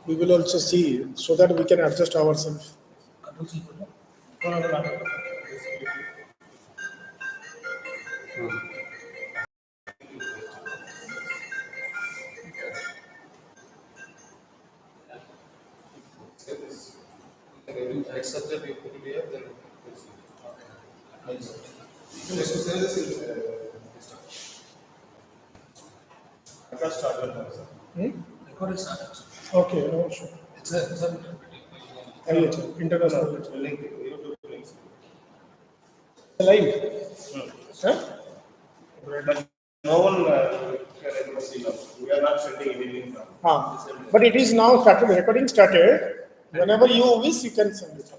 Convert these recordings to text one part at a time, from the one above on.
We will also see so that we can adjust ourselves. Except that you put it here, then recording started. Okay, no issue. It's a International link, YouTube links. live. Huh? But no one can ever see now. We are not sending any link now. But it is now started. Recording started. Whenever you wish, you can send it.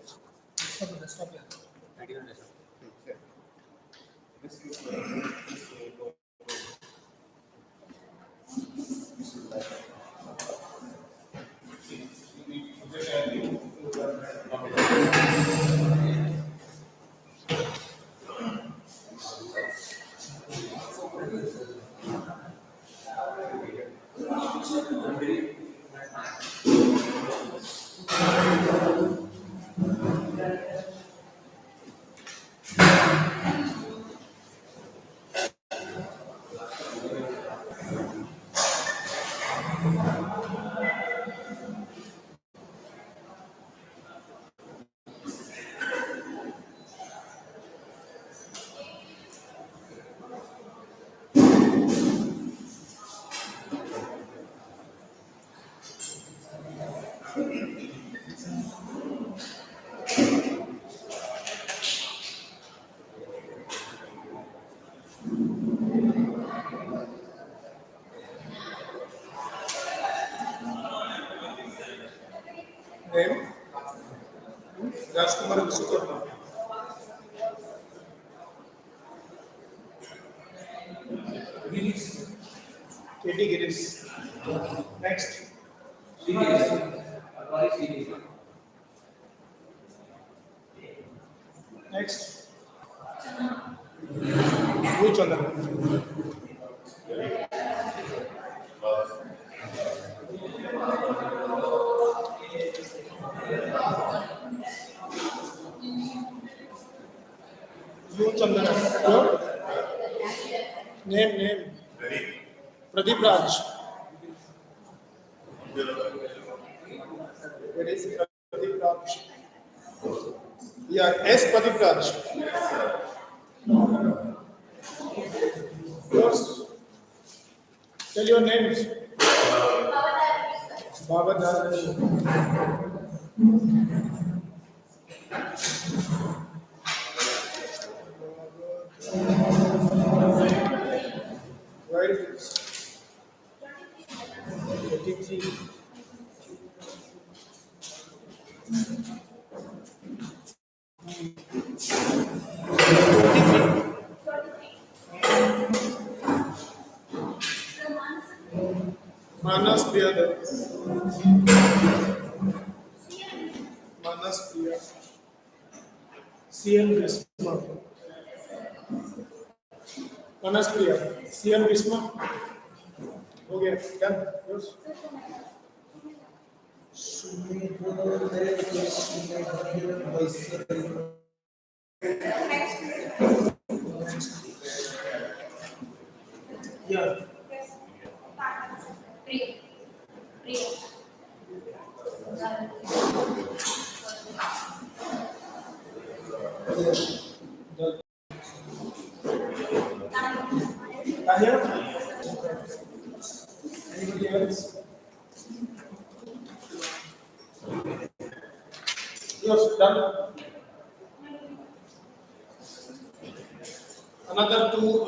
Name? Rajkumar Visukarma. KD Girish. Next. Next. Which one? You Chandana. Your name. Pradeep Raj. Where is Pradeep Raj? Yeah, S. Pradeep Raj. Yours. Tell your names. Baba Dharani. Where is this? 23. Manas Priya. Manas Priya. CM Visma. Manas Priya. CM Visma. हो गया done yes या anybody else? Yes, done. Another two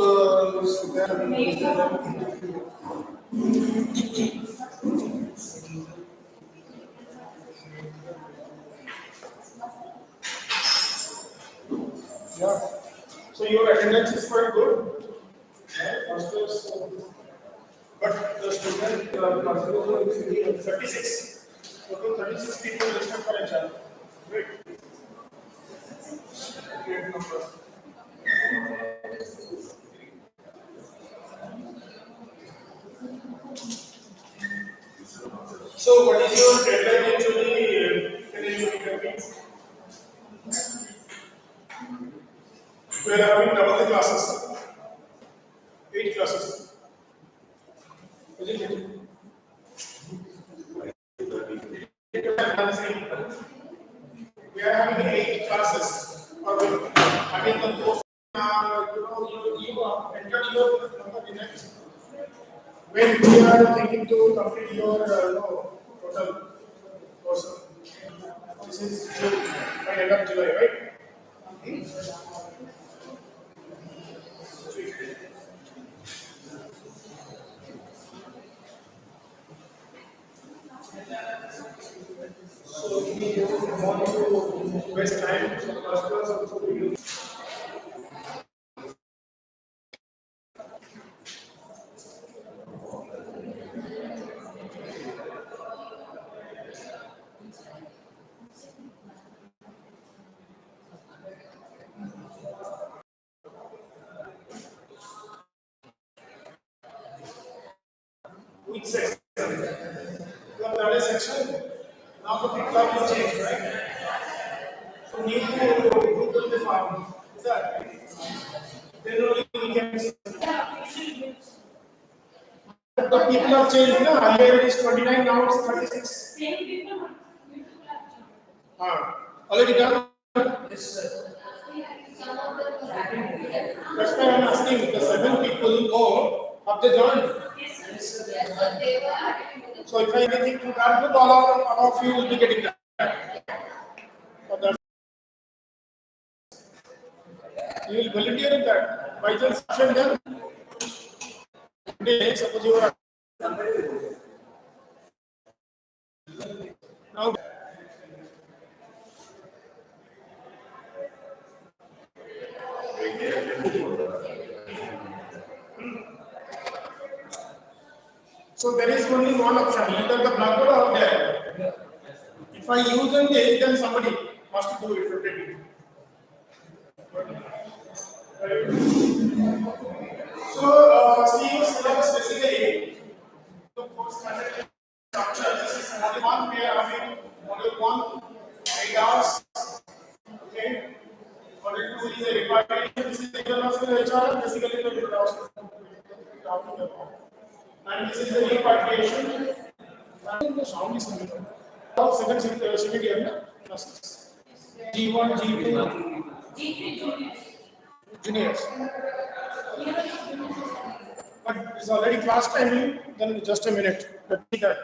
yeah. So your attendance is quite good. But the student percentage is 36. Total 36 people registered for exam. Great. Great number. So what is your deadline actually? Can you tell me? We are having double the classes, 8 classes. Isn't it? We are having 8 classes. Or I mean the course. You entered your number in it. When we are thinking to complete your total course. This is June, by end of July, right? So we don't want to waste time. So first class also we do. Which section? The third section. Now the picture will change, right? So new group will be formed. Is that? Then only we can. The people have changed. No? Earlier it is 29, now it's 36. Already done. Yes, sir. That's why I'm asking. The 7 people have they joined? Yes, sir. So if I anything to that group, all of you will be getting that. So that's, you will volunteer in that. By just action done. Today, suppose you are now. So there is only one option, either the blackboard or there. If I use them, then somebody must do it, rotate it. So, see, syllabus basically, the course content structure. This is module 1, we are having module 1, 8 hours. Okay. Module 2 is a requirement. This is the international HR, basically the introduction talking about. And this is the repatriation. And the sound is coming. All second year classes. G1, G2, juniors. But it's already class timing, then just a minute. Let me that.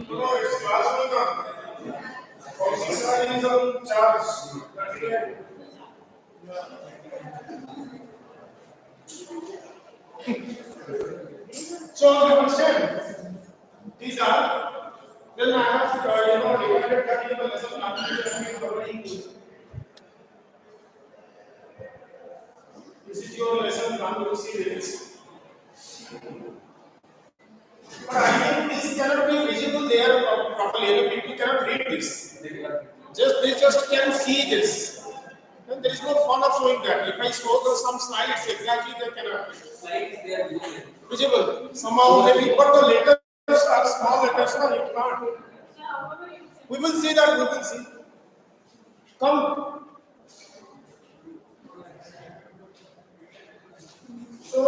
No, it's class will come. Officer is on charge. So you understand? These are, then I have divided that in the lesson already. This is your lesson plan, you see this. But I think this cannot be visible there properly. People cannot read this. They just can see this. Then there is no fun of showing that. If I show some slides, exactly they cannot be. Slides they are visible. Somehow maybe, but the letters are small letters, no, you can't. We will see that. We will see. Come. So,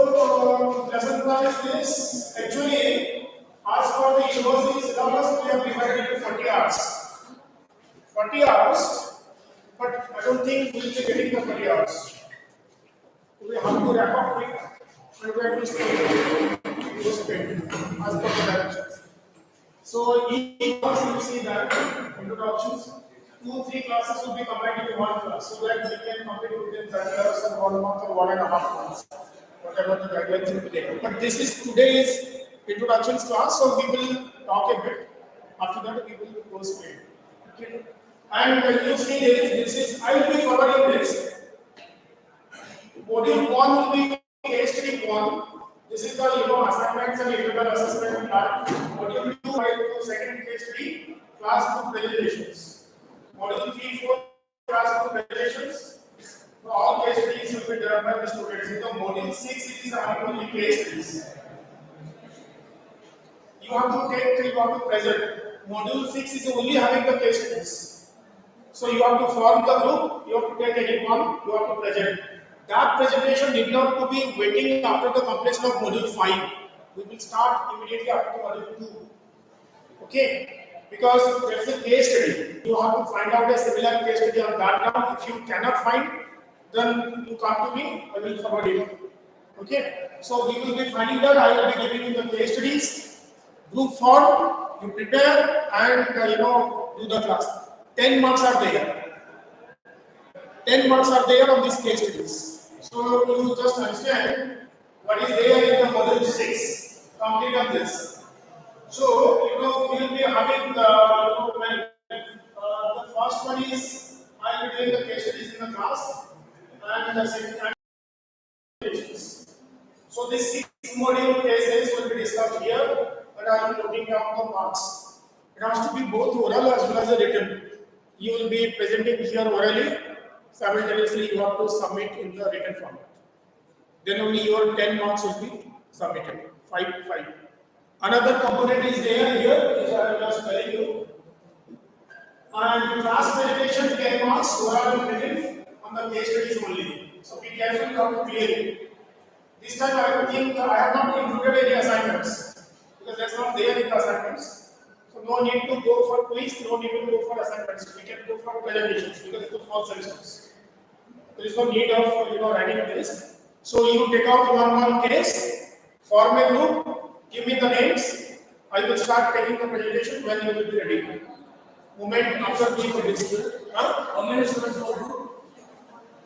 lesson plan is this. Actually, as for the university syllabus, we have divided into 40 hours. 40 hours, but I don't think we will be getting the 40 hours. We have to wrap up quick and we have to spend as per the directions. So, each class you see that introductions, 2-3 classes will be combined into one class so that we can complete within 30 hours and 1 month or 1.5 months. Whatever the guidelines will be there. But this is today's introductions class, so we will talk a bit. After that, we will go straight. Okay. And you see this is, I will be covering this. Module 1 will be case study 1. This is the assignments and internal assessment part. Module 2 by second case study, class group presentations. Module 3, 4 class group presentations. So all case studies will be done by the students. In the module 6 it is only case studies. You have to present. Module 6 is only having the case studies. So you have to form the group, you have to take any one, you have to present. That presentation need not to be waiting after the completion of module 5. We will start immediately after the module 2. Okay? Because there is a case study. You have to find out a similar case study on that ground. If you cannot find, then you come to me, I will forward it. Okay? So we will be finding that. I will be giving you the case studies, group form, you prepare and do the class. 10 marks are there. 10 marks are there on these case studies. So you just understand what is there in the module 6. Complete on this. So we will be having the first one is I will be doing the case studies in the class, and the second presentations. So these 6 module cases will be discussed here, and I will be looking down the marks. It has to be both oral as well as written. You will be presenting here orally, simultaneously you have to submit in the written format. Then only your 10 marks will be submitted. 5. Another component is there here, which I am just telling you. And class presentation 10 marks, oral and written on the case studies only. So be careful, you have to clear it. This time I think I have not included any assignments because that's not there in the assignments. So no need to go for quiz, no need to go for assignments. We can go for presentations because it's the fall semesters. There is no need of writing this. So you take out one case, form a group, give me the names. I will start taking the presentation when you will be ready. Moment after doing the this. How many students are group?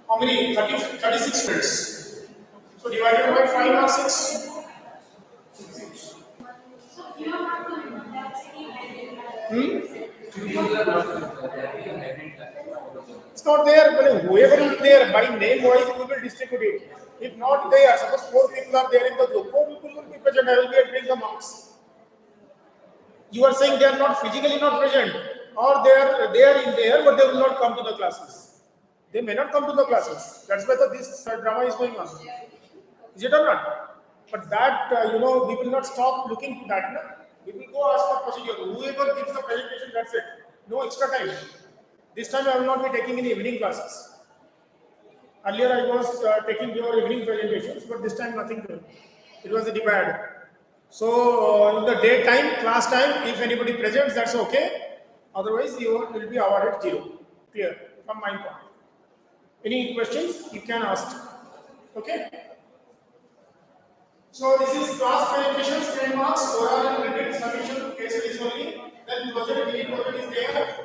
How many? 36 students. So divided by 5 or 6. It's not there, but whoever is there by name wise we will distribute it. If not there, suppose 4 people are there in the group, 4 people will be present, I will be entering the marks. You are saying they are not physically not present, or they are in there, but they will not come to the classes. They may not come to the classes. That's why this drama is going on. Is it or not? But that we will not stop looking to that. No? We will go as per procedure. Whoever gives the presentation, that's it. No extra time. This time I will not be taking any evening classes. Earlier I was taking your evening presentations, but this time nothing to it. It was a divide. So in the daytime, class time, if anybody presents, that's okay. Otherwise, you will be awarded 0. Clear from my point. Any questions you can ask. Okay. So this is class presentations, 10 marks, oral and written submission, case studies only. Then project, mini project is there.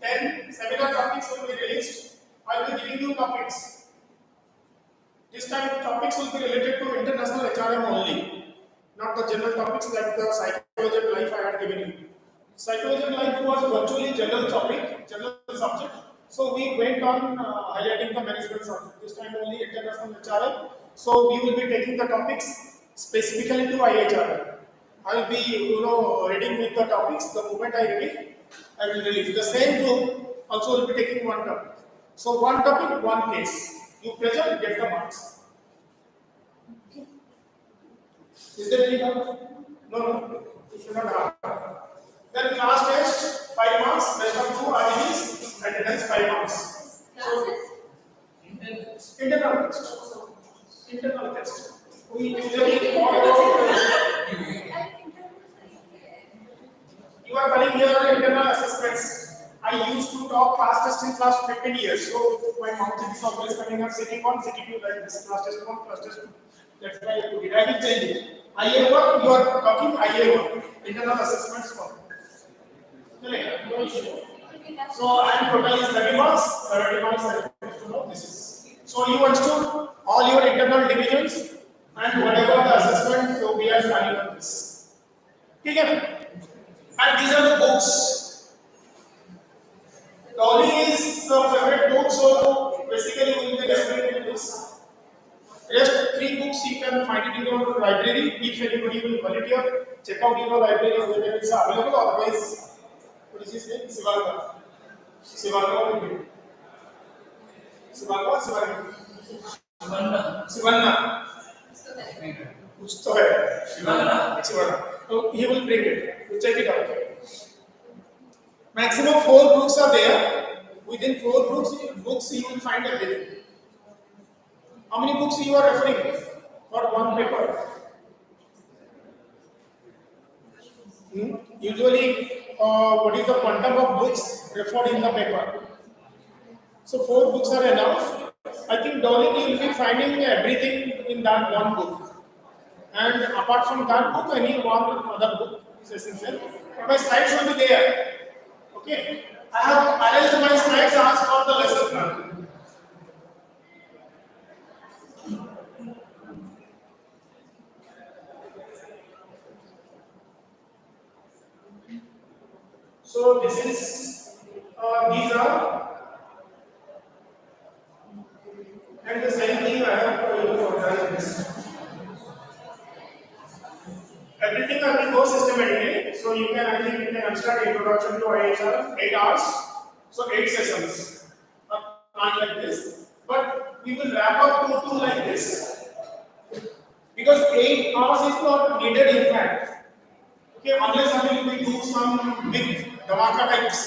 10 seminar topics will be released. I will be giving you topics. This time topics will be related to international HRM only, not the general topics like the psychology and life I had given you. Psychology and life was virtually general topic, general subject. So we went on highlighting the management subject. This time only international HRM. So we will be taking the topics specifically to IHRM. I will be reading with the topics. The moment I read it, I will release. The same group also will be taking one topic. So one topic, one case. You present, get the marks. Okay. Is there any doubt? No. You should not have. Then class test, 5 marks. Rest of 2 RDs, attendance 5 marks. So, internal test. Internal test. We usually talk about. You are calling here internal assessments. I used to talk class test in class 15 years, so my mouth is always coming up sitting on, sitting two like this, class test 1, class test 2. That's why I put it. I will change it. IA1, you are talking IA1, internal assessments for. No issue. So I am total is 30 marks, 30 marks I have to know this is. So you understood all your internal divisions and whatever the assessment, so we are studying on this. Okay? And these are the books. Dolly is the favorite book, so basically we will be explaining this. Rest three books you can find it in your library. If anybody will volunteer, check out your library whether it's available. Otherwise, what is his name? Sivaga. Sivaga will be. Sivaga, Sivaga. Sivanna. कुछ तो है शिवाना तो he will bring it you check it out maximum 4 books are there within 4 books you will find everything how many books you are referring for one paper usually what is the quantum of books referred in the paper so 4 books are enough I think darling you will be finding everything in that one book and apart from that book, any one other book is essential. But my slides will be there. Okay. I have arranged my slides as per the lesson plan. So this is these are and the same thing I have done this. Everything will go systematically. So you can I think you can start introduction to IHR 8 hours. So 8 sessions. Not like this. But we will wrap up to 2 like this. Because 8 hours is not needed in fact. Okay, unless until we do some big dhamaka types.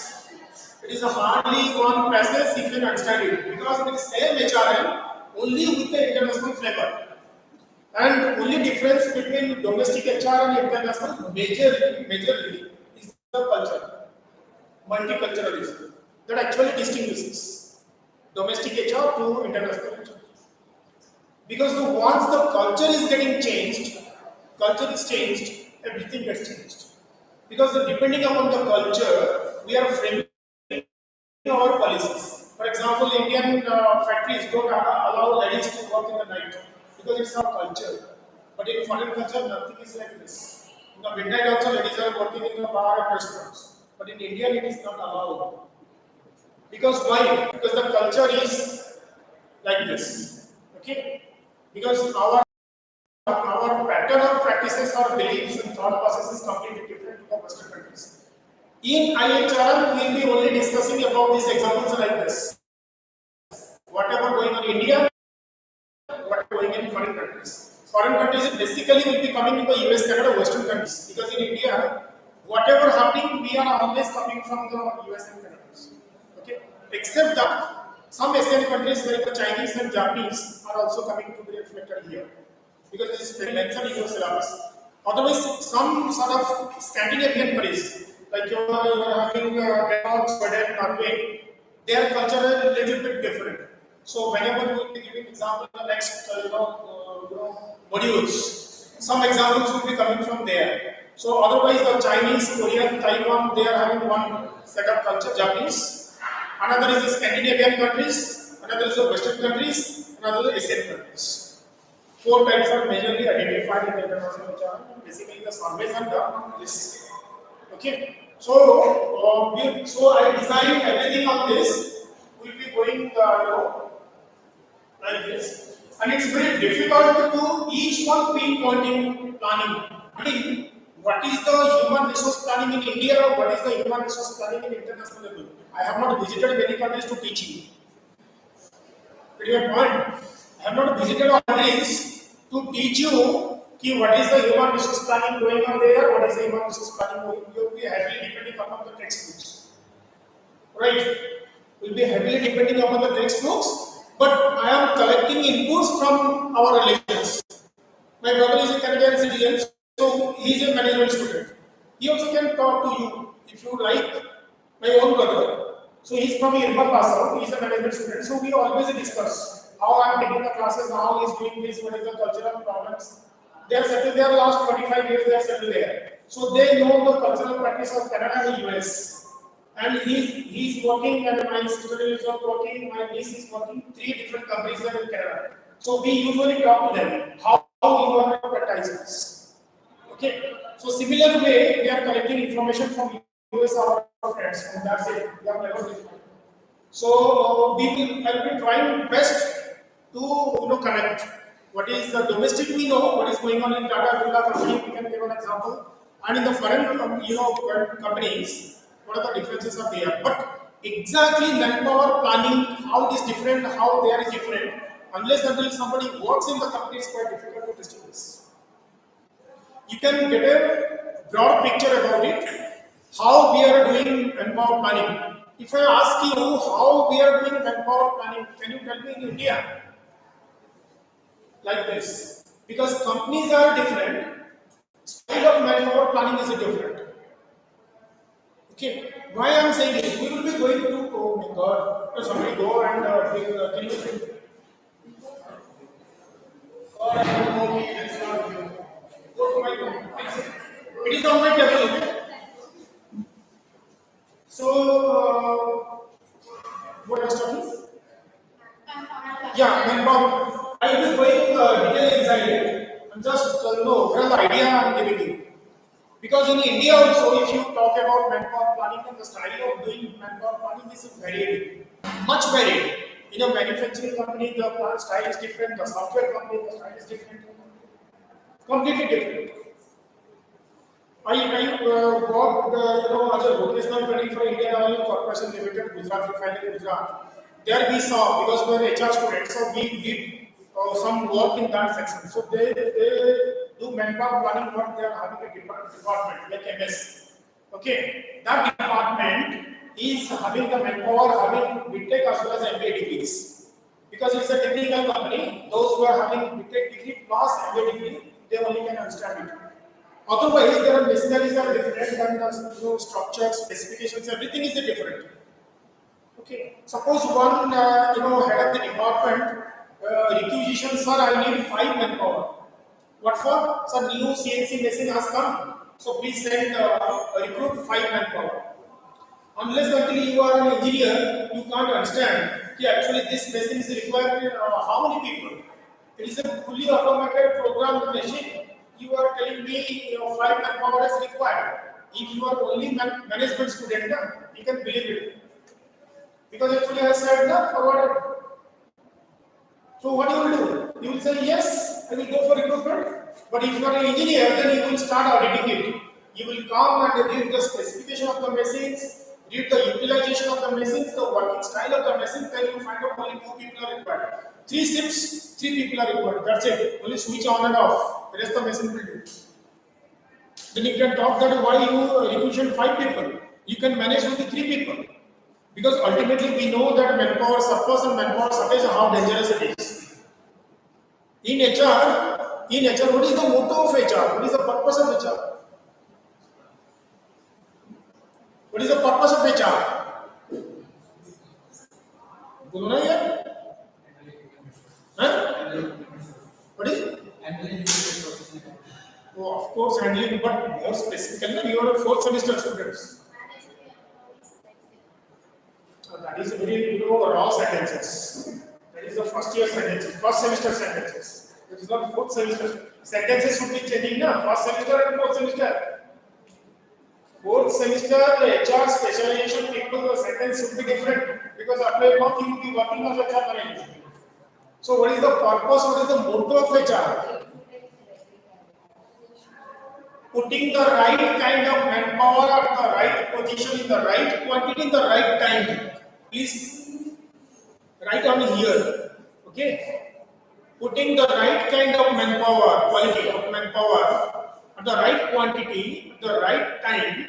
It is a hardly one passage you can understand it. Because it is same HRM only with the international flavor. And only difference between domestic HR and international majorly is the culture, multiculturalism. That actually distinguishes domestic HR to international HR. Because once the culture is getting changed, everything gets changed. Because depending upon the culture, we are framing our policies. For example, Indian factories don't allow ladies to work in the night because it's our culture. But in foreign culture, nothing is like this. In the midnight also, ladies are working in the bar and restaurants. But in India, it is not allowed. Because why? Because the culture is like this. Okay? Because our pattern of practices or beliefs and thought process is completely different to the Western countries. In IHRM, we will be only discussing about these examples like this. Whatever going on in India, whatever going in foreign countries. Foreign countries basically will be coming to the US, Canada, Western countries. Because in India, whatever happening, we are always coming from the US and Canada. Okay? Except that some Asian countries like the Chinese and Japanese are also coming to be reflected here. Because this is very mentioned in your syllabus. Otherwise, some sort of Scandinavian countries, like you are having Denmark, Sweden, Norway, their culture is a little bit different. So whenever we will be giving example in the next modules, some examples will be coming from there. So otherwise, the Chinese, Korean, Taiwan, they are having one set of culture. Japanese, another is the Scandinavian countries, another is the Western countries, another is the Asian countries. 4 types are majorly identified in the international HR. Basically, the surveys are done on this. Okay. So, so I designed everything on this. We'll be going, like this. And it's very difficult to do each one pinpointing planning. I mean, what is the human resource planning in India? What is the human resource planning in international level? I have not visited many countries to teach you. Get your point? I have not visited all countries to teach you what is the human resource planning going on there, what is the human resource planning going on. You will be heavily depending upon the textbooks. Right? Will be heavily depending upon the textbooks, but I am collecting inputs from our relations. My brother is a Canadian citizen, so he is a management student. He also can talk to you if you like. My own brother, so he is from Ihrm pass out. He is a management student, so we always discuss how I am taking the classes, how he is doing this, what is the cultural problems. They are settled there last 25 years. They are settled there, so they know the cultural practice of Canada and US. And he's working, and my sister is working, my niece is working, 3 different companies are in Canada. So we usually talk to them how you are prioritizing. Okay. So similar way, we are collecting information from US or friends, and that's it. We have never been. So we will I'll be trying best to connect. What is the domestic we know, what is going on in Tata Birla company, we can give an example. And in the foreign companies, what are the differences are there. But exactly manpower planning, how it is different, how there is different, unless until somebody works in the company, it's quite difficult to distinguish. You can get a broad picture about it, how we are doing manpower planning. If I ask you how we are doing manpower planning, can you tell me in India? Like this. Because companies are different, style of manpower planning is different. Okay. Why I am saying it? We will be going to, oh my god, somebody go and can you think? God, I don't know, it's not you. Go to my room. It is on my table. Okay? So, what was talking? Yeah, manpower. I will be going detail inside it. I'm just overall idea I'm giving you. Because in India also, if you talk about manpower planning and the style of doing manpower planning is varied, much varied. In a manufacturing company, the style is different. The software company, the style is different. Completely different. I worked, as a vocational training for Indian Oil Corporation Limited, Gujarat Refinery, Gujarat. There we saw, because we were HR students, so we did some work in that section. So they do manpower planning work, they are having a department like MS. Okay, that department is having the manpower, having BTech as well as MBA degrees. Because it's a technical company, those who are having BTech degree plus MBA degree, they only can understand it. Otherwise, there are machineries are different and the structure, specifications, everything is different. Okay. Suppose one head of the department requisition, sir, I need 5 manpower. What for? Sir, new CNC machine has come. So please send recruit 5 manpower. Unless until you are an engineer, you can't understand. Yeah, actually this machine is required how many people? It is a fully automated programmed machine. You are telling me 5 manpower is required. If you are only management student, you can believe it. Because actually I said no, forwarded. So what you will do? You will say yes, I will go for recruitment. But if you are an engineer, then you will start auditing it. You will come and read the specification of the machines, read the utilization of the machines, the working style of the machine, then you find out only 2 people are required. 3 shifts, 3 people are required. That's it. Only switch on and off. The rest of the machine will do. Then you can talk that why you requisition 5 people. You can manage with the 3 people. Because ultimately we know that manpower surplus and manpower shortage how dangerous it is. In HR, what is the motto of HR? What is the purpose of HR? What is the purpose of HR? बोलो ना यार, huh? What is it? Oh, of course, handling, but more specifically, you are a 4th semester students. That is a very raw sentences. That is the first year sentences, first semester sentences. It is not 4th semester. Sentences should be changing now. First semester and 4th semester. 4th semester, the HR specialization people, the sentence should be different because after a month you will be working as HR manager. So what is the purpose? What is the motto of HR? Putting the right kind of manpower at the right position in the right quantity in the right time. Please write on here. Okay. Putting the right kind of manpower, quality of manpower at the right quantity, at the right time,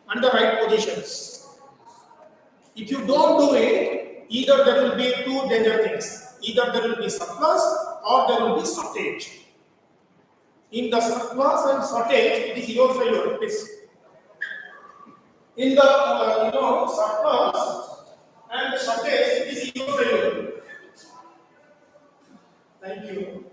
and the right positions. If you don't do it, either there will be 2 danger things. Either there will be surplus or there will be shortage. In the surplus and shortage, it is your failure. Please. In the surplus and shortage, it is your failure. Thank you.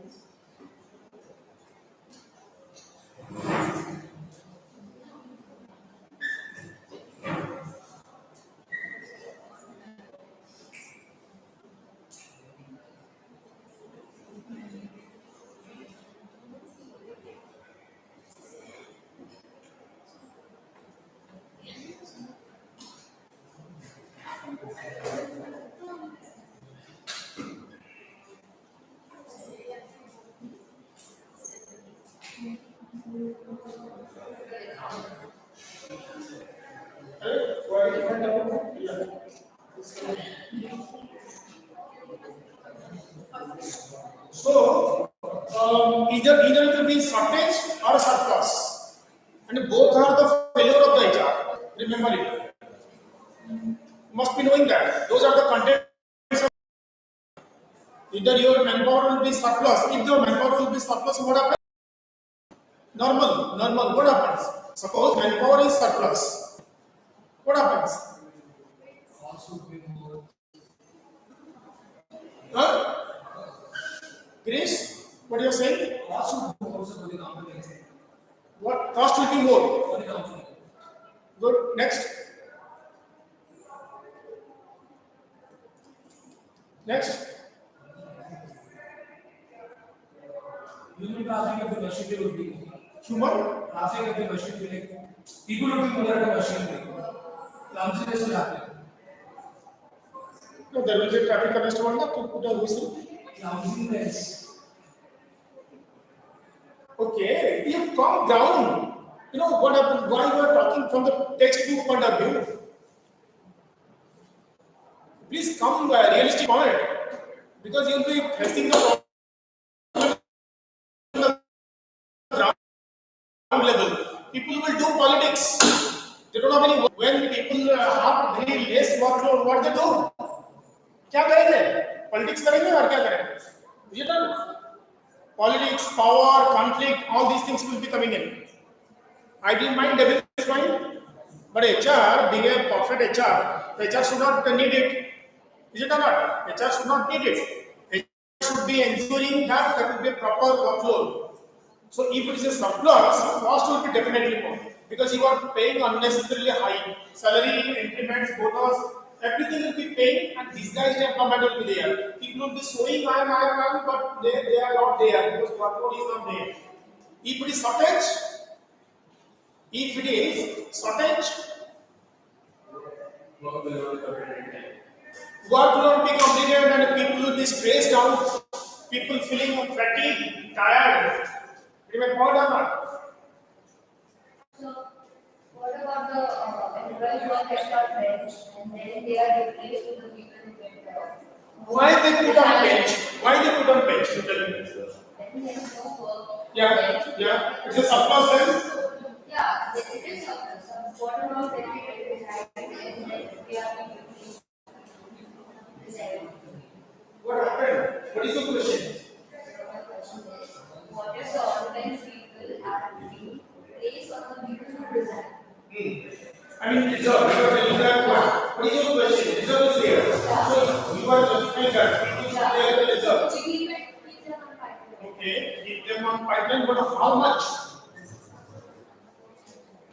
either it will be shortage or a surplus, and both are the failure of the HR. Remember it. You must be knowing that those are the contents. Either your manpower will be surplus. If your manpower will be surplus, what happens? Normal. What happens? Suppose manpower is surplus. What happens? Huh? Grace, what you are saying? What cost will be more? Good. Next. Human traffic of the machine would be Human. traffic of the machine will be people would be more at the machine. Clumsiness will happen. No, there will be a traffic arrest one to put a whistle. Clumsiness. Okay, you calm down. You know what happened? Why you are talking from the textbook point of view? Please come realistic point, because you will be facing the ground level. People will do politics. They don't have any work. When people have very less workload, what they do? क्या करेंगे? Politics करेंगे और क्या करेंगे? You know, politics, power, conflict, all these things will be coming in. I didn't mind David's point, but HR, being a perfect HR should not need it. Is it or not? HR should not need it. HR should be ensuring that there will be a proper workload. So if it is a surplus, cost will be definitely more, because you are paying unnecessarily high salary, increments, bonus, everything will be paying, and these guys employment will be there. People will be showing I am, but they are not there because workload is not there. If it is shortage, work will not be completed and people will be stressed out, people feeling fatigued, tired. You may point or not? So, what about the employees who are kept on bench and then they are replaced with the people who get Why they put on bench? Why they put on bench? You tell me. then there is no work. Yeah. It's a surplus then. Yeah, it is surplus. So, what about when we get behind and then we are being replaced? What happened? What is your question? So, my question is, what if the organized people are being placed on the people who resign? I mean, reserve. You are telling that what is your question? Reserve is there. So you are justifying that people should take the reserve. Keep them on pipeline. Okay, keep them on pipeline, but how much?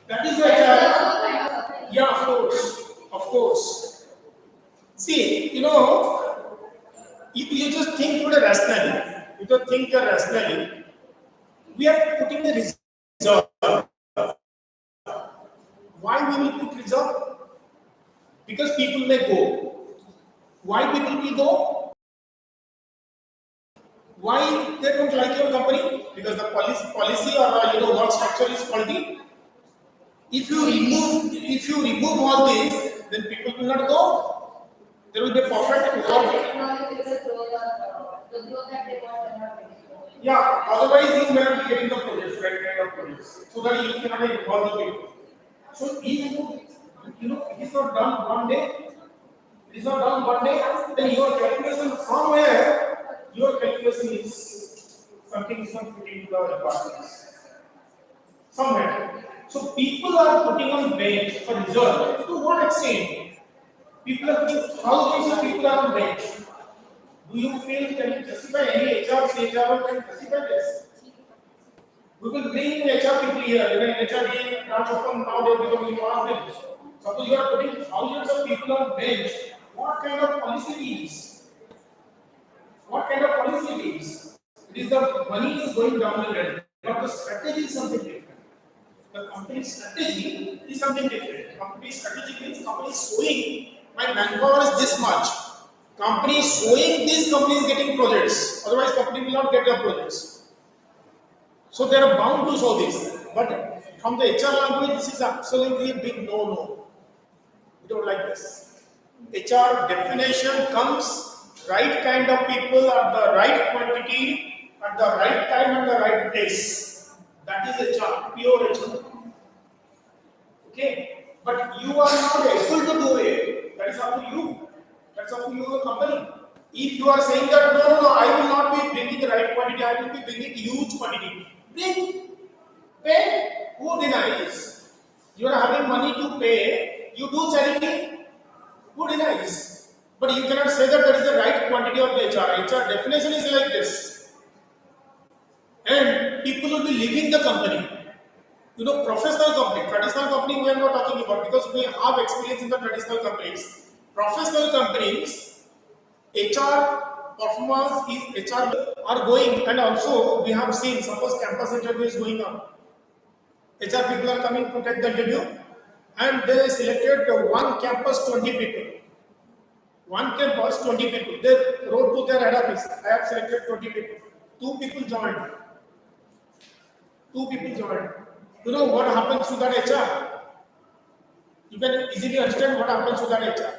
That is the HR. Yeah, of course. See, you just think through the rationally. You just think rationally. We are putting the reserve. Why we will put reserve? Because people may go. Why people will go? Why they don't like your company? Because the policy or work structure is faulty. If you remove all this, then people will not go. There will be a perfect work. Technology will grow the growth that they want and not getting. Yeah, otherwise you may not be getting the projects, right kind of projects. So that you cannot involve the people. So if it is not done one day, then your calculation somewhere, your calculation is something is not fitting to the requirements. Somewhere. So people are putting on bench for result. To what extent? People are putting, how many people are on bench? Do you feel, can you justify any HR can justify this? We will bring in HR people here. In HRD branch of now they become important. Suppose you are putting thousands of people on bench. What kind of policy means? What kind of policy means? It is the money is going down the line, but the strategy is something different. The company's strategy is something different. Company's strategy means company is showing my manpower is this much. Company is showing this company is getting projects. Otherwise, company will not get the projects. So they are bound to show this. But from the HR language, this is absolutely a big no-no. We don't like this. HR definition comes right kind of people at the right quantity at the right time and the right place. That is HR, pure HR. Okay, but you are not able to do it. That is up to you. That's up to your company. If you are saying that no, I will not be bringing the right quantity, I will be bringing huge quantity. Bring, pay. Who denies? You are having money to pay. You do charity. Who denies? But you cannot say that that is the right quantity of the HR. HR definition is like this, and people will be leaving the company. You know, professional company, traditional company we are not talking about because we have experience in the traditional companies. Professional companies, HR performance is HR are going, and also we have seen suppose campus interview is going on. HR people are coming to take the interview, and they selected one campus 20 people. One campus 20 people. They wrote to their head office. I have selected 20 people. Two people joined. Two people joined. You know what happens to that HR? You can easily understand what happens to that HR.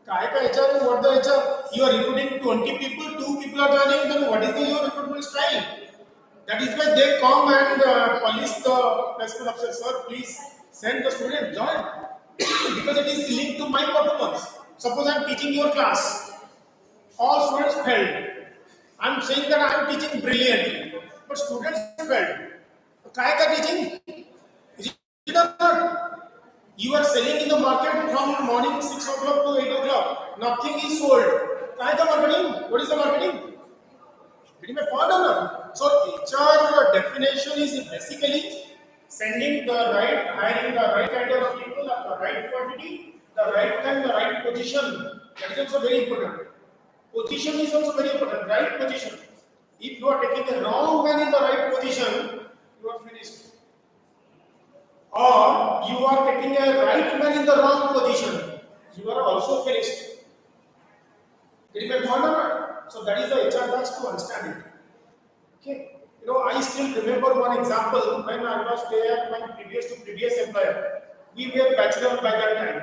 Kai ka HR, what the HR? You are recruiting 20 people, two people are joining, then what is your recruitment style? That is why they come and police the placement officer, sir, please send the student, join. Because it is linked to my performance. Suppose I am teaching your class, all students failed. I am saying that I am teaching brilliantly, but students failed. Kai ka teaching? Is it or not? You are selling in the market from morning 6 o'clock to 8 o'clock. Nothing is sold. Kai ka marketing? What is the marketing? Getting my point or not? So HR definition is basically sending the right, hiring the right kind of people at the right quantity, the right time, the right position. That is also very important. Position is also very important. Right position. If you are taking the wrong man in the right position, you are finished. Or you are taking a right man in the wrong position, you are also finished. Getting my point or not? So that is the HR task to understand it. Okay. You know, I still remember one example when I was there, my previous employer. We were bachelor by that time.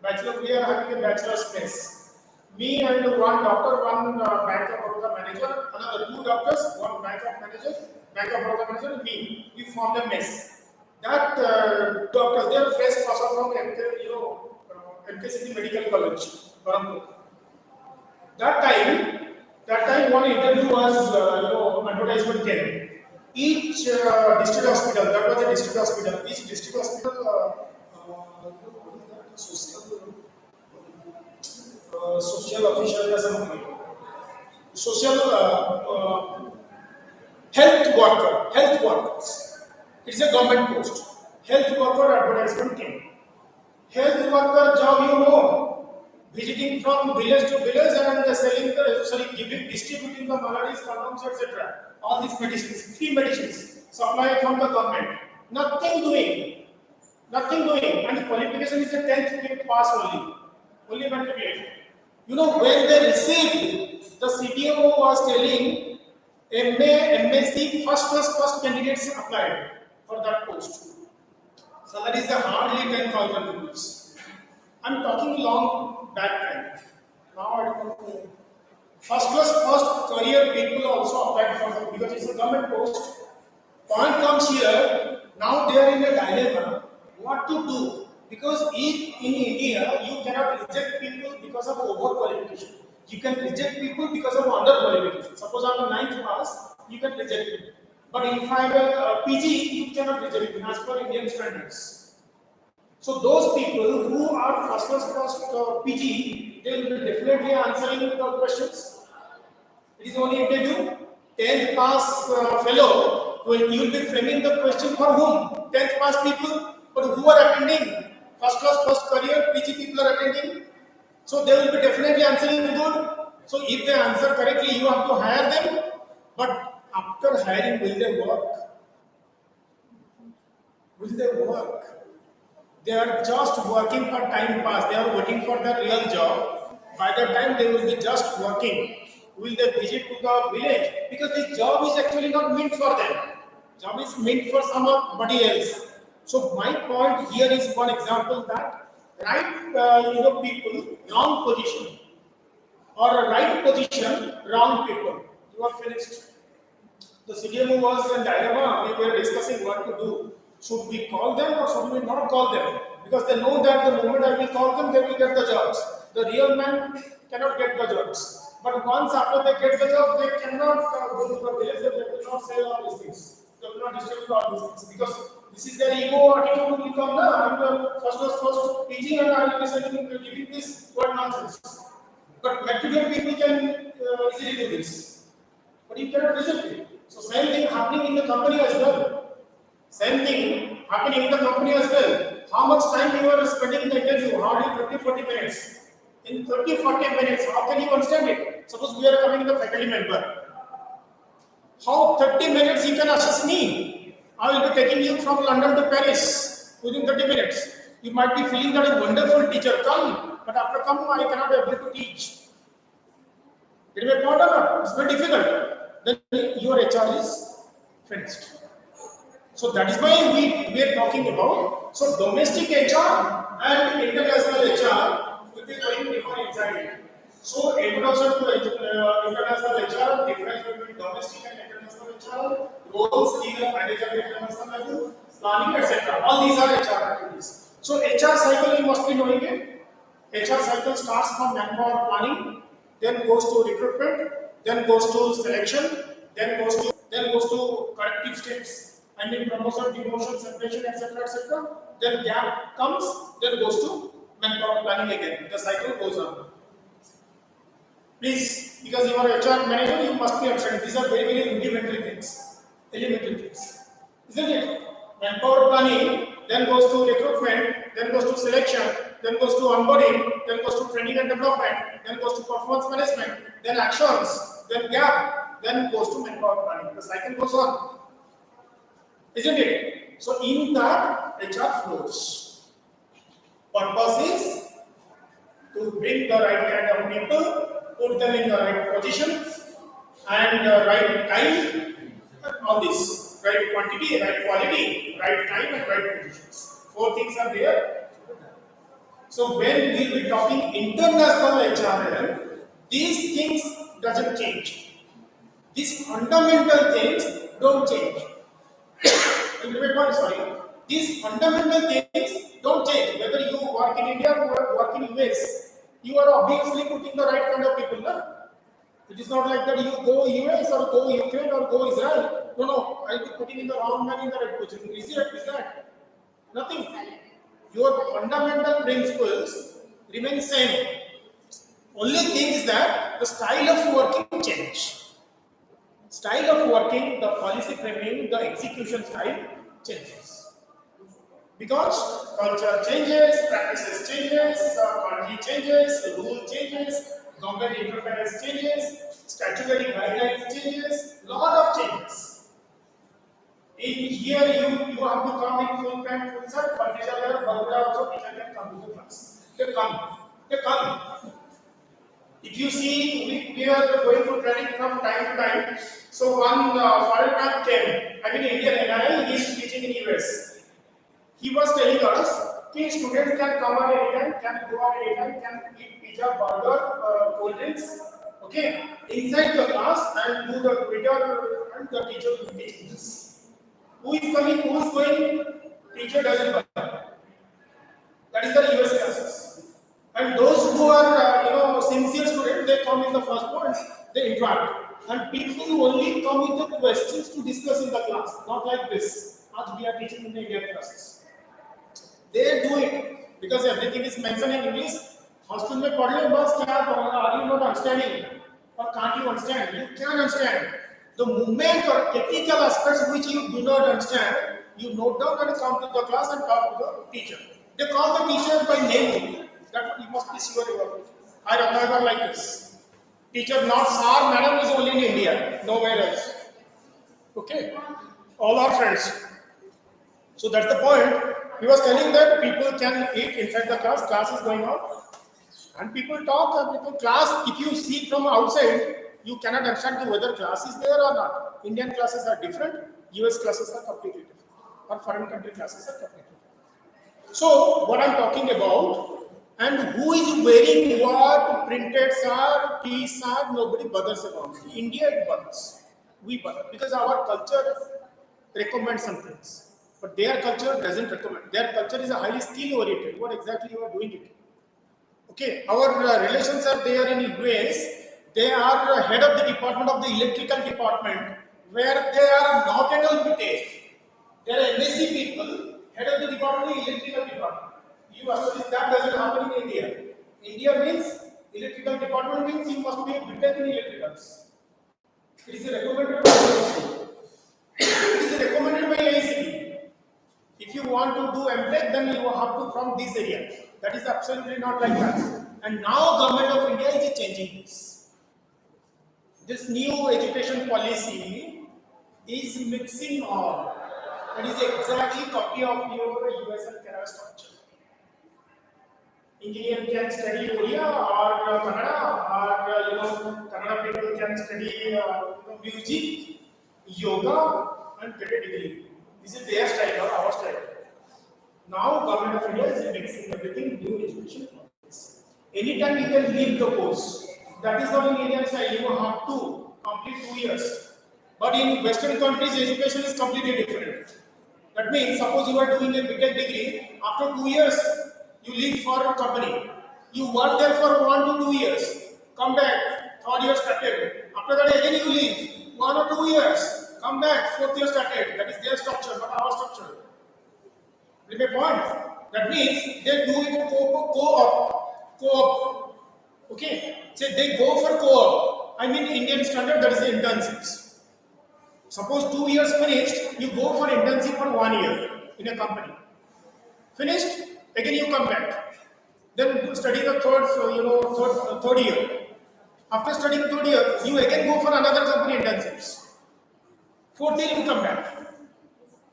Bachelor, we are having a bachelor's space. Me and one doctor, one Bank of Baroda manager, another two doctors, one Bank of Baroda manager, and me. We formed a mess. That doctors, they are fresh pass out from MKCT Medical College, Barampur. That time one interview was, advertisement came. Each district hospital, that was a district hospital, each district hospital, social official or something, social health workers. It's a government post. Health worker advertisement came. Health worker job, visiting from village to village and distributing the maladies, condoms, etc. All these medicines, free medicines, supplied from the government. Nothing doing, and qualification is a 10th pass only matriculation. You know, when they received, the CDMO was telling MA, MSc, first candidates applied for that post. So that is the hardly 10,000 rupees. I'm talking long back time. Now I don't know. First career people also applied for them because it's a government post. Point comes here, now they are in a dilemma what to do. Because in India, you cannot reject people because of overqualification. You can reject people because of underqualification. Suppose I am a 9th pass, you can reject me. But if I am a PG, you cannot reject me as per Indian standards. So those people who are first PG, they will be definitely answering the questions. It is only interview. 10th pass fellow, you will be framing the question for whom? 10th pass people, but who are attending? First career, PG people are attending. So they will be definitely answering good. So if they answer correctly, you have to hire them. But after hiring, will they work? Will they work? They are just working for time pass. They are waiting for the real job. By the time they will be just working, will they visit to the village? Because this job is actually not meant for them. Job is meant for somebody else. So my point here is one example that right people, wrong position, or a right position, wrong people. You are finished. The CDMO was in dilemma. We were discussing what to do. Should we call them or should we not call them? Because they know that the moment I will call them, they will get the jobs. The real man cannot get the jobs. But once after they get the job, they cannot go to the village. They will not say all these things. They will not distribute all these things because this is their ego attitude will come now. I'm the first PG and I will be sending giving this what nonsense. But material people can easily do this. But you cannot reject it. So same thing happening in the company as well. Same thing happening in the company as well. How much time you are spending in the interview? Hardly 30-40 minutes. In 30-40 minutes, how can you understand it? Suppose we are coming in the faculty member. How 30 minutes you can assess me? I will be taking you from London to Paris within 30 minutes. You might be feeling that a wonderful teacher, come, but after come I cannot be able to teach. It may be not or not, it's very difficult. Then your HR is finished. So that is why we are talking about. So domestic HR and international HR will be going different inside. So introduction to international HR, difference between domestic and international HR, roles, leader, manager, international level, planning, etc. All these are HR activities. So HR cycle you must be knowing it. HR cycle starts from manpower planning, then goes to recruitment, then goes to selection, then goes to corrective steps. I mean promotion, demotion, separation, etc. Then gap comes, then goes to manpower planning again. The cycle goes on. Please, because you are HR manager, you must be understanding. These are very elementary things. Isn't it? Manpower planning, then goes to recruitment, then goes to selection, then goes to onboarding, then goes to training and development, then goes to performance management, then actions, then gap, then goes to manpower planning. The cycle goes on. Isn't it? So in that HR flows. Purpose is to bring the right kind of people, put them in the right position, and right time on this. Right quantity, right quality, right time, and right positions. 4 things are there. So when we will be talking international HRM, these things doesn't change. These fundamental things don't change. These fundamental things don't change. Whether you work in India or work in US, you are obviously putting the right kind of people. No? It is not like that you go US or go Ukraine or go Israel. No, I'll be putting in the wrong man in the right position. Is that? Nothing. Your fundamental principles remain same. Only thing is that the style of working change. Style of working, the policy framing, the execution style changes. Because culture changes, practices changes, country changes, rule changes, government interference changes, statutory guidelines changes, lot of changes. In here you have to come in full pant, full shirt, but teacher also teacher can come to the class. They come. If you see, we are going to training from time to time. So one foreign man came, I mean Indian NRI, he is teaching in US. He was telling us, okay, students can come at any time, can go at any time, can eat pizza, burger, cold drinks, okay, inside the class and do the Twitter and the teacher will be teaching this. Who is coming, who is going, teacher doesn't matter. That is the US classes. And those who are, sincere students, they come in the first point, they interact. And people who only come with the questions to discuss in the class, not like this, as we are teaching in the Indian classes. They do it because everything is mentioned in English. Hostel में पढ़ लो बस क्या are you not understanding or can't you understand? You can understand. The movement or technical aspects which you do not understand, you note down and come to the class and talk to the teacher. They call the teacher by name. That you must be sure about it. I remember like this. Teacher not sir, madam is only in India, nowhere else. Okay, all our friends. So that's the point. He was telling that people can eat inside the class is going on, and people talk, class, if you see from outside, you cannot understand whether class is there or not. Indian classes are different, US classes are completely different, or foreign country classes are completely different. So, what I'm talking about, and who is wearing what, printed shirt, t-shirt, nobody bothers about it. India, it bothers. because our culture recommends some things, but their culture doesn't recommend. Their culture is a highly skill oriented. What exactly you are doing it? Okay, our relations are there in US. They are head of the department of the electrical department, where they are not at all paid. They are MSc people, head of the department of the electrical department. You actually that doesn't happen in India. India means electrical department means you must be a BTech in electricals. It is recommended by it is recommended by AICTE. If you want to do MTech, then you have to from this area. That is absolutely not like that. And now government of India is changing this. This new education policy is mixing all. That is exactly copy of your US and Canada structure. Engineer can study Odia or Kannada, or Kannada people can study music, yoga, and get a degree. This is their style, not our style. Now, government of India is mixing everything new education policy. Anytime you can leave the course. That is not in Indian style. You have to complete 2 years. But in Western countries, education is completely different. That means, suppose you are doing a BTech degree, after 2 years, you leave for a company. You work there for 1 to 2 years, come back, third year started. After that, again you leave 1 or 2 years, come back, fourth year started. That is their structure, not our structure. With my point. That means they do it co-op. Okay. Say they go for co-op. I mean Indian standard, that is the internships. Suppose 2 years finished, you go for internship for 1 year in a company. Finished, again you come back. Then study the third year. After studying third year, you again go for another company internships. Fourth year you come back.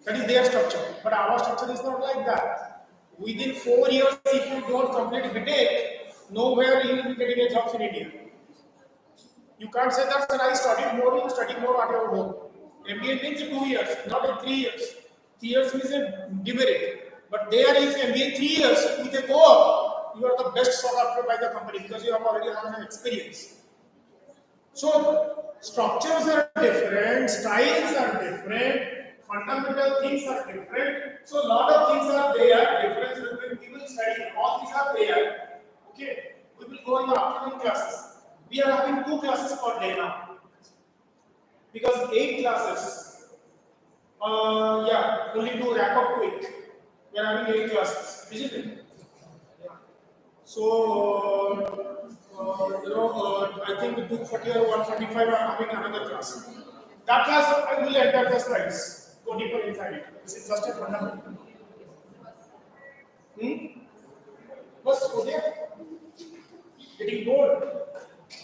That is their structure. But our structure is not like that. Within 4 years, if you don't complete BTech, nowhere you will be getting a job in India. You can't say that, sir, I studied more, you study more at your home. MBA means 2 years, not in 3 years. 3 years means a demerit. But there is MBA 3 years with a co-op, you are the best sought after by the company because you have already had an experience. So structures are different, styles are different, fundamental things are different. So a lot of things are there, difference between people studying. All these are there. Okay, we will go in the afternoon classes. We are having 2 classes per day now because 8 classes. Yeah, only to wrap up quick. We are having 8 classes, isn't it? So, I think 240 or 145 are having another class. That class, I will enter the slides, go deeper inside it. This is just a fundamental. Bus, go there. Getting bored.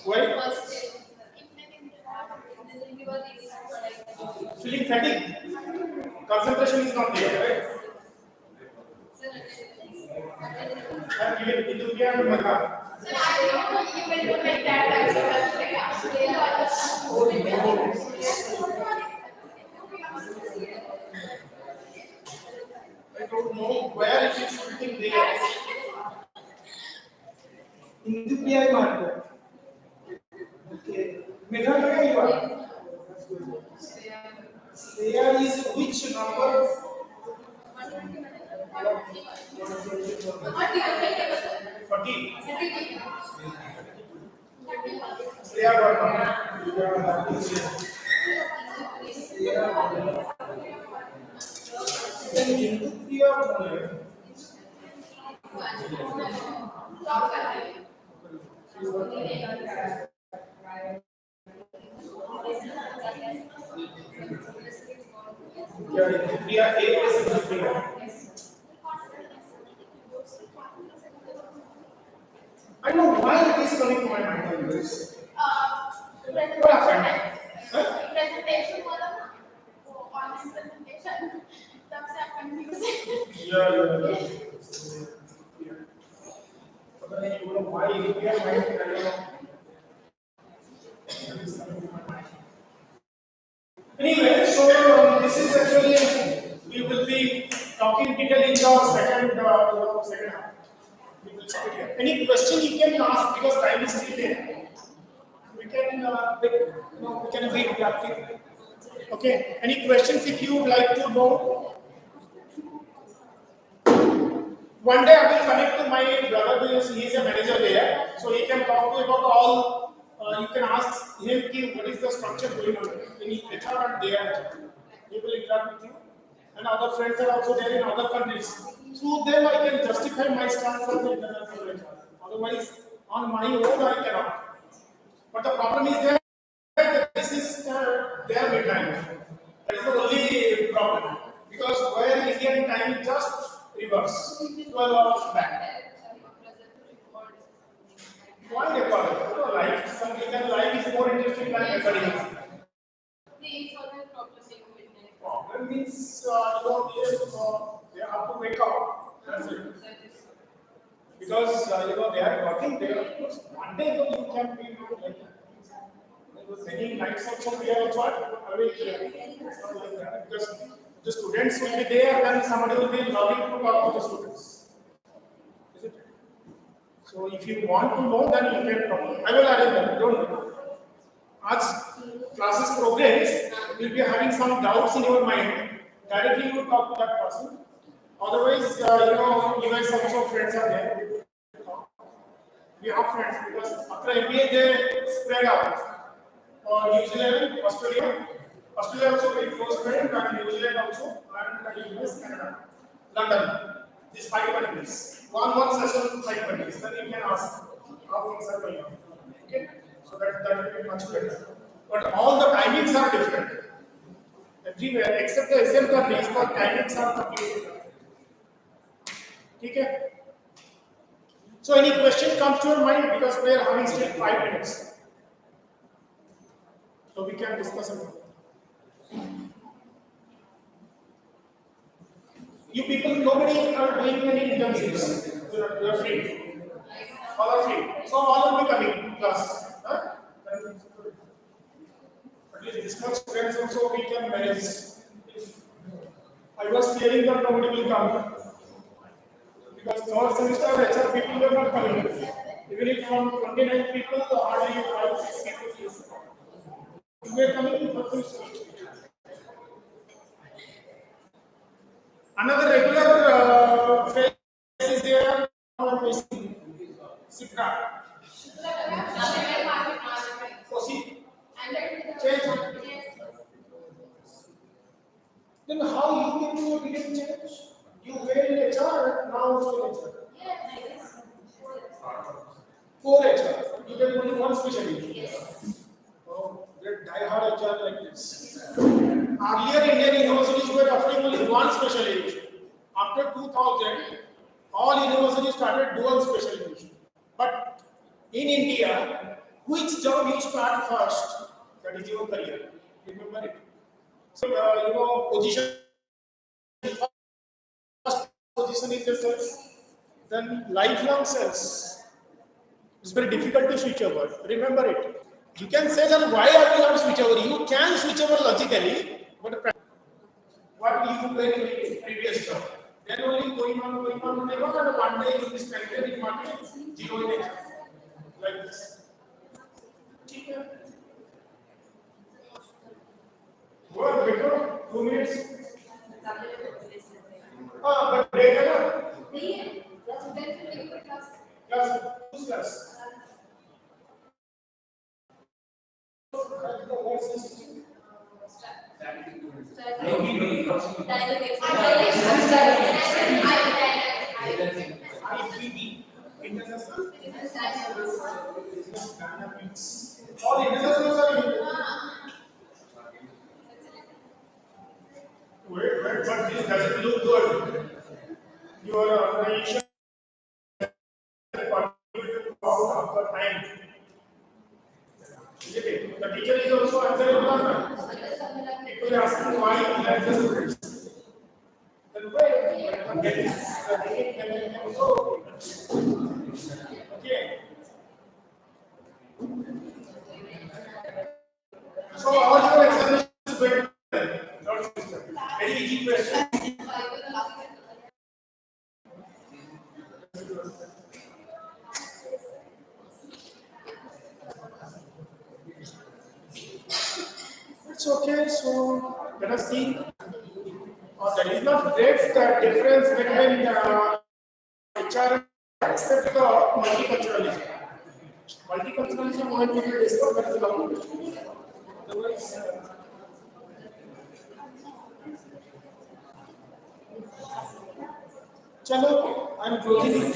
Why? Feeling fatigue. Concentration is not there, right? I'm giving enthusiasm and Maka. So I don't know you will do like that I don't know where it is fitting there. In the PI market. Okay. Meghalaya you are. There is which number? 40. Shreya Verma. Then into Priya Priya A is Priya. I don't know why it is coming to my mind on this. What happened? presentation honest presentation. That's confusing. Yeah. But then you know why it is mind, I don't know. Anyway, so this is actually we will be talking detail in the second half. We will start here. Any question you can ask because time is still there. We can we can be interactive. Okay. Any questions if you would like to know? One day I will connect to my brother because he is a manager there, so he can talk to you about all. You can ask him what is the structure going on in HR and there. He will interact with you, and other friends are also there in other countries. Through them, I can justify my stance for the international HR. Otherwise, on my own, I cannot. But the problem is there that this is their midnight. That is the only problem. Because where Indian time is just reverse, 12 hours back. Why record? Life, some weekend life is more interesting than recording. Problem means they have to wake up. That's it. Because they are working there. One day you can be like that. Many nights also we are also awake here. It's not like that. Because the students will be there, then somebody will be logging to talk to the students. Is it? So if you want to know, then you can talk. I will arrange them. Don't worry. As classes progress, you will be having some doubts in your mind. Directly you talk to that person. Otherwise, you guys also friends are there. We have friends because after MBA they spread out. New Zealand, Australia also very close friend, and New Zealand also, and US, Canada, London. These 5 countries. One session, 5 countries. Then you can ask how things are going on. Okay, so that will be much better. But all the timings are different everywhere except the SM countries. The timings are completely different. Okay. So any question comes to your mind because we are having still 5 minutes. So we can discuss about it. You people, nobody are doing any internships. You are free. All are free. So all will be coming class. Huh? At least this much friends also we can manage. If I was fearing that nobody will come. Because third semester HR people were not coming. Even if from 29 people, hardly 5-6 people is. We are coming in third semester. Another regular phrase is there. Sikra. Proceed. Change. Then how you people didn't change? You were in HR, now also in HR. Core HR. You get only one specialty. Yes. Oh, they're die-hard HR like this. Earlier, Indian universities were offering only one specialization. After 2000, all universities started dual specialization. But in India, which job you start first? That is your career. Remember it. So, position, first position is the sales, then lifelong sales. It's very difficult to switch over. Remember it. You can say that why I will not switch over. You can switch over logically, but what you do in previous job. Then only going on, and one day you will spend in market, zero in HR. Like this. What, better? 2 minutes? But break है ना? नहीं है. Class. Class. All international are wait, but this doesn't look good. Your organization contributed out of the time. Isn't it? The teacher is also answering. People are asking why you let the students. Then wait, get this. Okay. So how your examination is going? Very easy question. It's okay. So Let us see. There is not great difference between HRM except the multiculturalism. Multiculturalism when we will discuss that is long. Otherwise, chalo, I am closing it.